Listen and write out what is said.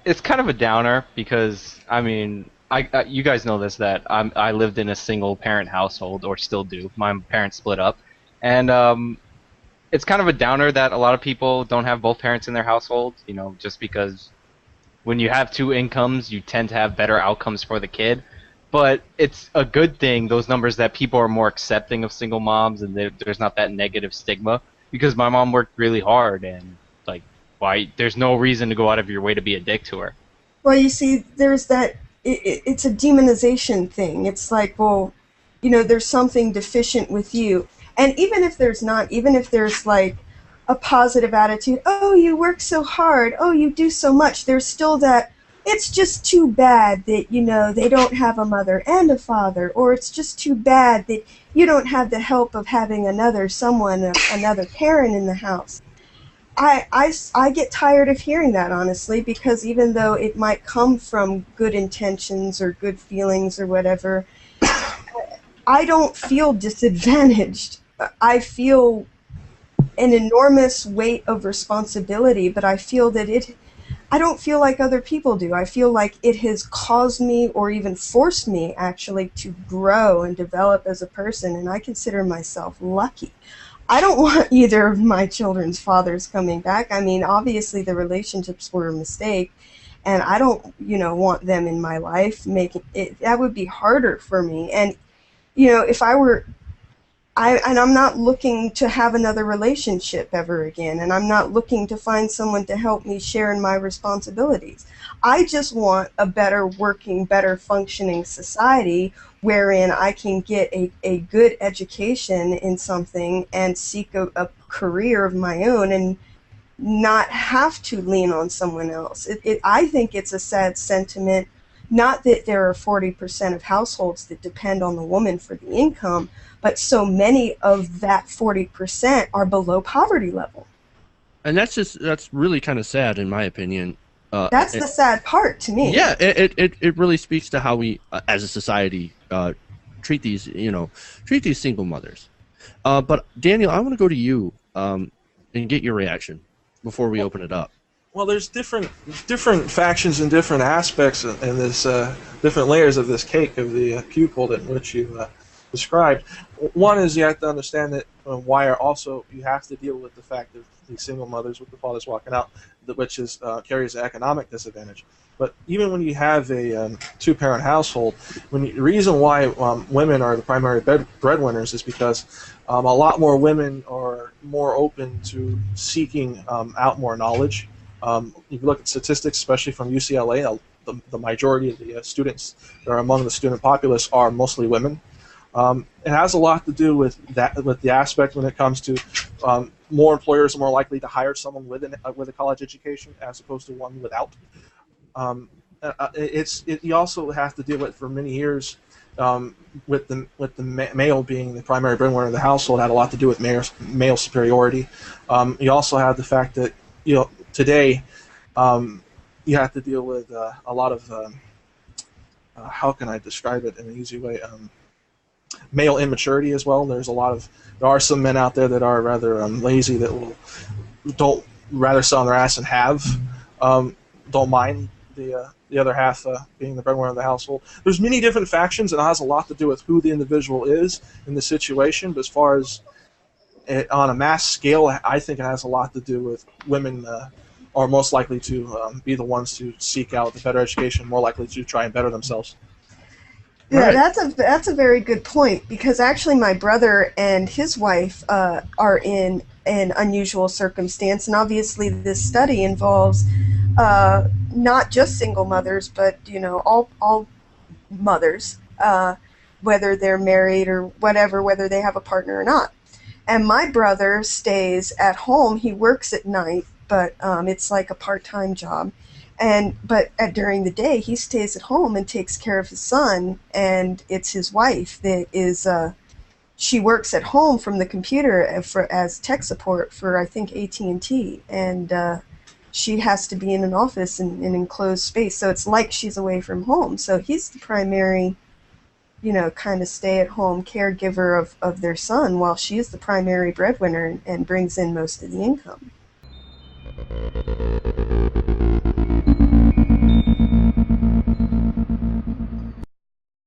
it's kind of a downer because I mean, you guys know this that I lived in a single parent household or still do. My parents split up, and it's kind of a downer that a lot of people don't have both parents in their household. You know, just because when you have two incomes, you tend to have better outcomes for the kid. But it's a good thing, those numbers, that people are more accepting of single moms and there's not that negative stigma. Because my mom worked really hard and, like, why? There's no reason to go out of your way to be a dick to her. Well, you see, there's that. It's a demonization thing. It's like, well, there's something deficient with you, and even if there's not, even if there's like a positive attitude, oh, you work so hard, oh, you do so much. There's still that. It's just too bad that they don't have a mother and a father, or it's just too bad that you don't have the help of having another parent in the house. I get tired of hearing that, honestly, because even though it might come from good intentions or good feelings or whatever, I don't feel disadvantaged. I feel an enormous weight of responsibility, but I feel that I don't feel like other people do. I feel like it has caused me or even forced me actually to grow and develop as a person, and I consider myself lucky. I don't want either of my children's fathers coming back. I mean, obviously the relationships were a mistake, and I don't, want them in my life. Making it that would be harder for me. And if I were, I'm not looking to have another relationship ever again, and I'm not looking to find someone to help me share in my responsibilities. I just want a better working, better functioning society wherein I can get a good education in something and seek a career of my own and not have to lean on someone else. I think it's a sad sentiment, not that there are 40% of households that depend on the woman for the income, but so many of that 40% are below poverty level. And that's really kind of sad in my opinion. That's the sad part to me. Yeah, it really speaks to how we as a society treat these single mothers. But Daniel, I want to go to you and get your reaction before we open it up. Well, there's different factions and different aspects in this different layers of this cake of the cube in which you described. One is you have to understand that why are also you have to deal with the fact of these single mothers with the fathers walking out, which is carries an economic disadvantage. But even when you have a two-parent household, the reason why women are the primary breadwinners is because a lot more women are more open to seeking out more knowledge. If you look at statistics, especially from UCLA, the majority of the students that are among the student populace are mostly women. It has a lot to do with that, with the aspect when it comes to more employers are more likely to hire someone with a college education as opposed to one without. You also have to deal with for many years with the male being the primary breadwinner of the household had a lot to do with male superiority. You also have the fact that today you have to deal with a lot of how can I describe it in an easy way? Male immaturity as well. There are some men out there that are rather lazy that don't rather sit on their ass and don't mind the other half being the breadwinner of the household. There's many different factions, and it has a lot to do with who the individual is in the situation. But as far as on a mass scale, I think it has a lot to do with women are most likely to be the ones to seek out the better education, more likely to try and better themselves. Yeah, that's a very good point, because actually my brother and his wife are in an unusual circumstance, and obviously this study involves not just single mothers, but all mothers, whether they're married or whatever, whether they have a partner or not. And my brother stays at home. He works at night, but it's like a part-time job. But during the day, he stays at home and takes care of his son, and it's his wife that is. She works at home from the computer as tech support for, I think, AT&T, and she has to be in an office in an enclosed space, so it's like she's away from home. So he's the primary, kind of stay-at-home caregiver of their son, while she's the primary breadwinner and brings in most of the income.